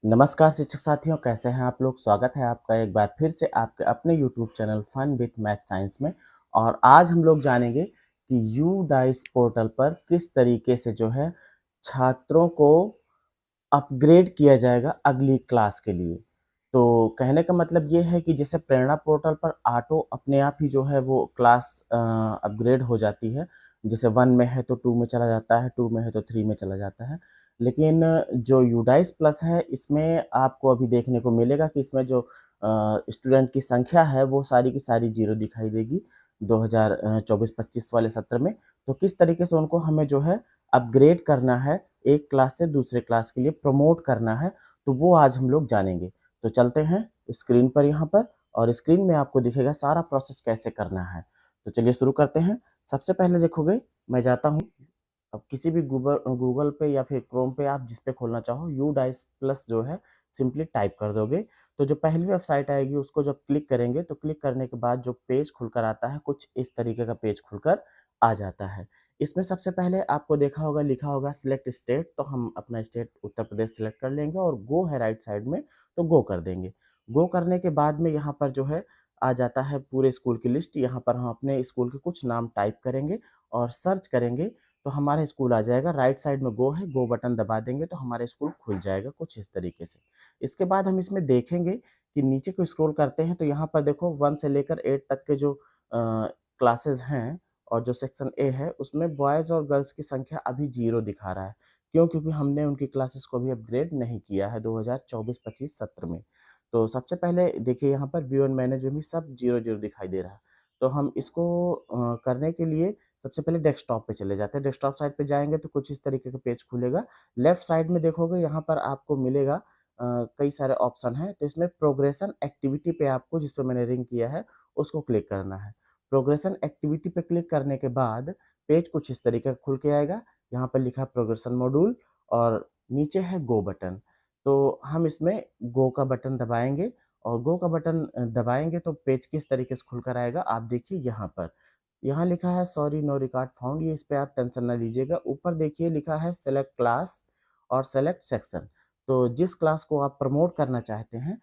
नमस्कार शिक्षक साथियों, कैसे हैं आप लोग? स्वागत है आपका एक बार फिर से आपके अपने YouTube channel fun with math science में। और आज हम लोग जानेंगे कि यू डाइस पोर्टल पर किस तरीके से जो है छात्रों को अपग्रेड किया जाएगा अगली क्लास के लिए। तो कहने का मतलब ये है कि जैसे प्रेरणा पोर्टल पर ऑटो अपने आप ही जो है वो क्लास अपग्रेड हो जाती है। जैसे 1 में है तो 2 में चला जाता है, 2 में है तो 3 में चला जाता है। लेकिन जो यूडाइस प्लस है इसमें आपको अभी देखने को मिलेगा कि इसमें जो स्टूडेंट की संख्या है वो सारी की सारी 0 दिखाई देगी 2024-25 वाले सत्र में। तो किस तरीके से उनको हमें जो है अपग्रेड करना है, एक क्लास से दूसरे क्लास के लिए प्रमोट करना है, तो वो आज हम लोग जानेंगे। तो चलते हैं स्क्रीन पर यहाँ पर और स्क्रीन में आपको दिखेगा सारा प्रोसेस कैसे करना है। तो चलिए शुरू करते हैं। सबसे पहले देखोगे मैं जाता हूँ अब किसी भी गूगल पे या फिर क्रोम पे आप जिस पे खोलना चाहो यू डाइस प्लस जो है सिंपली टाइप कर दोगे। तो जो पहली वेबसाइट आएगी उसको जब क्लिक करेंगे तो क्लिक करने के बाद जो पेज खुलकर आता है कुछ इस तरीके का पेज खुलकर आ जाता है। इसमें सबसे पहले आपको देखा होगा लिखा होगा सिलेक्ट स्टेट, तो हम अपना स्टेट उत्तर प्रदेश सिलेक्ट कर लेंगे और गो है राइट साइड में तो गो कर देंगे। गो करने के बाद में यहाँ पर जो है आ जाता है पूरे स्कूल की लिस्ट। यहाँ पर हम अपने स्कूल के कुछ नाम टाइप करेंगे और सर्च करेंगे तो हमारा स्कूल आ जाएगा। राइट साइड में गो है, गो बटन दबा देंगे तो हमारा स्कूल खुल जाएगा कुछ इस तरीके से। इसके बाद हम इसमें देखेंगे कि नीचे को स्क्रॉल करते हैं तो यहाँ पर देखो 1 से लेकर 8 तक के जो क्लासेस हैं और जो सेक्शन ए है उसमें बॉयज़ और गर्ल्स की संख्या अभी 0 दिखा रहा है। क्यों? क्योंकि हमने उनकी क्लासेस को अभी अपग्रेड नहीं किया है 2024-25 सत्र में। तो सबसे पहले देखिए यहाँ पर व्यू एंड मैनेज में भी सब 0-0 दिखाई दे रहा है। तो हम इसको करने के लिए सबसे पहले डेस्कटॉप पे चले जाते हैं। डेस्कटॉप साइड पे जाएँगे तो कुछ इस तरीके का पेज खुलेगा। लेफ्ट साइड में देखोगे यहाँ पर आपको मिलेगा कई सारे ऑप्शन हैं। तो इसमें प्रोग्रेशन एक्टिविटी पे आपको जिस पे मैंने रिंग किया है उसको क्लिक करना है। प्रोग्रेशन एक्टिविटी पे क्लिक करने के बाद पेज कुछ इस तरीके का खुल के आएगा। यहाँ पर लिखा है प्रोग्रेशन मॉड्यूल और नीचे है गो बटन। तो हम इसमें गो का बटन दबाएँगे और गो का बटन दबाएँगे तो पेज किस तरीके से खुलकर आएगा आप देखिए यहाँ पर। यहाँ लिखा है सॉरी नो रिकॉर्ड फाउंड, ये इस पे आप टेंशन ना लीजिएगा। ऊपर देखिए लिखा है सेलेक्ट क्लास और सेलेक्ट सेक्शन। तो जिस क्लास को आप प्रमोट करना चाहते हैं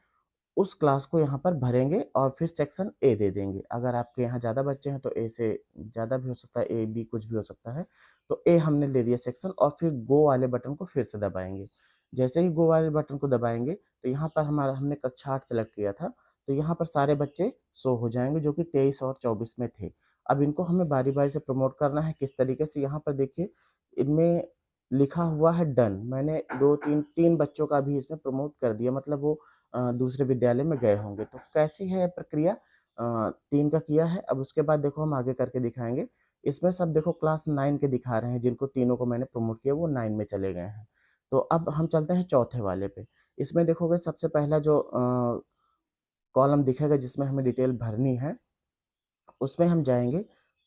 उस क्लास को यहाँ पर भरेंगे और फिर सेक्शन ए दे देंगे। अगर आपके यहाँ ज़्यादा बच्चे हैं तो ए से ज़्यादा भी हो सकता है, ए, बी कुछ भी हो सकता है। तो ए हमने दे दिया सेक्शन और फिर गो वाले बटन को फिर से दबाएँगे। जैसे ही गो वाले बटन को दबाएँगे तो यहाँ पर हमारा हमने कक्षा 8 सेलेक्ट किया था, तो यहाँ पर सारे बच्चे शो हो जाएँगे जो कि 23 और 24 में थे। अब इनको हमें बारी-बारी से प्रमोट करना है किस तरीके से यहाँ पर देखिए इनमें लिखा हुआ है डन। मैंने 2-3 बच्चों का भी इसमें प्रमोट कर दिया मतलब वो दूसरे विद्यालय में गए होंगे। तो कैसी है प्रक्रिया? 3 का किया है, अब उसके बाद देखो हम आगे करके दिखाएँगे। इसमें सब देखो क्लास 9 के दिखा रहे हैं, जिनको तीनों को मैंने प्रमोट किया वो 9 में चले गए हैं। तो अब हम चलते हैं चौथे वाले पे। इसमें देखोगे सबसे पहला जो कॉलम दिखेगा जिसमें हमें डिटेल भरनी है, उसमें हम जाएँगे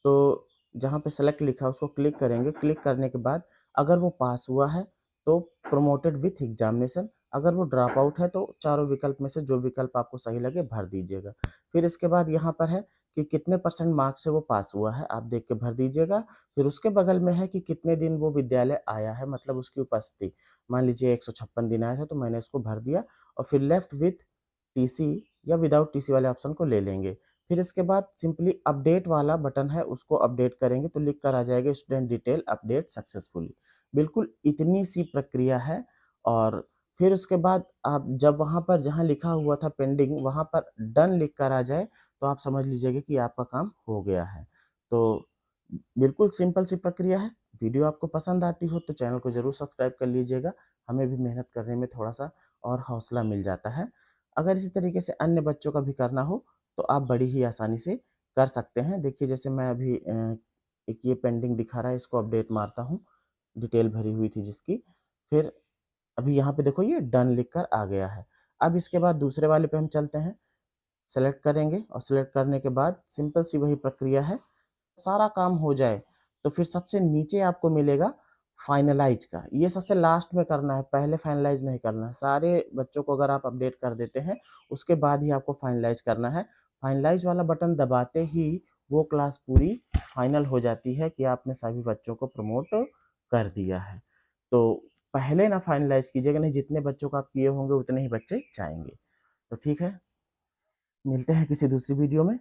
तो जहाँ पे सेलेक्ट लिखा है उसको क्लिक करेंगे। क्लिक करने के बाद अगर वो पास हुआ है तो प्रमोटेड विथ एग्ज़ामिनेशन, अगर वो ड्रॉप आउट है तो चारों विकल्प में से जो विकल्प आपको सही लगे भर दीजिएगा। फिर इसके बाद यहाँ पर है कि कितने परसेंट मार्क्स से वो पास हुआ है, आप देख के भर दीजिएगा। फिर उसके बगल में है कि कितने दिन वो विद्यालय आया है मतलब उसकी उपस्थिति। मान लीजिए 156 दिन आया था तो मैंने इसको भर दिया और फिर लेफ्ट विथ टीसी या विदाउट टीसी वाले ऑप्शन को ले लेंगे। फिर इसके बाद सिंपली अपडेट वाला बटन है उसको अपडेट करेंगे तो लिख कर आ जाएगा स्टूडेंट डिटेल अपडेट सक्सेसफुली। बिल्कुल इतनी सी प्रक्रिया है। और फिर उसके बाद आप जब वहाँ पर जहाँ लिखा हुआ था पेंडिंग वहाँ पर डन लिख कर आ जाए तो आप समझ लीजिएगा कि आपका काम हो गया है। तो बिल्कुल सिंपल सी प्रक्रिया है। वीडियो आपको पसंद आती हो तो चैनल को ज़रूर सब्सक्राइब कर लीजिएगा। हमें भी मेहनत करने में थोड़ा-सा और हौसला मिल जाता है। अगर इसी तरीके से अन्य बच्चों का भी करना हो तो आप बड़ी ही आसानी से कर सकते हैं। देखिए जैसे मैं अभी एक ये पेंडिंग दिखा रहा है इसको अपडेट मारता हूँ, डिटेल भरी हुई थी जिसकी। फिर अभी यहाँ पे देखो ये डन लिख कर आ गया है। अब इसके बाद दूसरे वाले पे हम चलते हैं, सेलेक्ट करेंगे और सेलेक्ट करने के बाद सिंपल सी वही प्रक्रिया है। सारा काम हो जाए तो फिर सबसे नीचे आपको मिलेगा फाइनलाइज का, ये सबसे लास्ट में करना है, पहले फाइनलाइज नहीं करना है। सारे बच्चों को अगर आप अपडेट कर देते हैं उसके बाद ही आपको फाइनलाइज करना है। फाइनलाइज वाला बटन दबाते ही वो क्लास पूरी फाइनल हो जाती है कि आपने सभी बच्चों को प्रमोट कर दिया है। तो पहले ना फाइनलाइज कीजिएगा, नहीं जितने बच्चों को आप किए होंगे उतने ही बच्चे जाएंगे। तो ठीक है, मिलते हैं किसी दूसरी वीडियो में।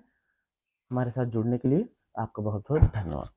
हमारे साथ जुड़ने के लिए आपका बहुत बहुत धन्यवाद।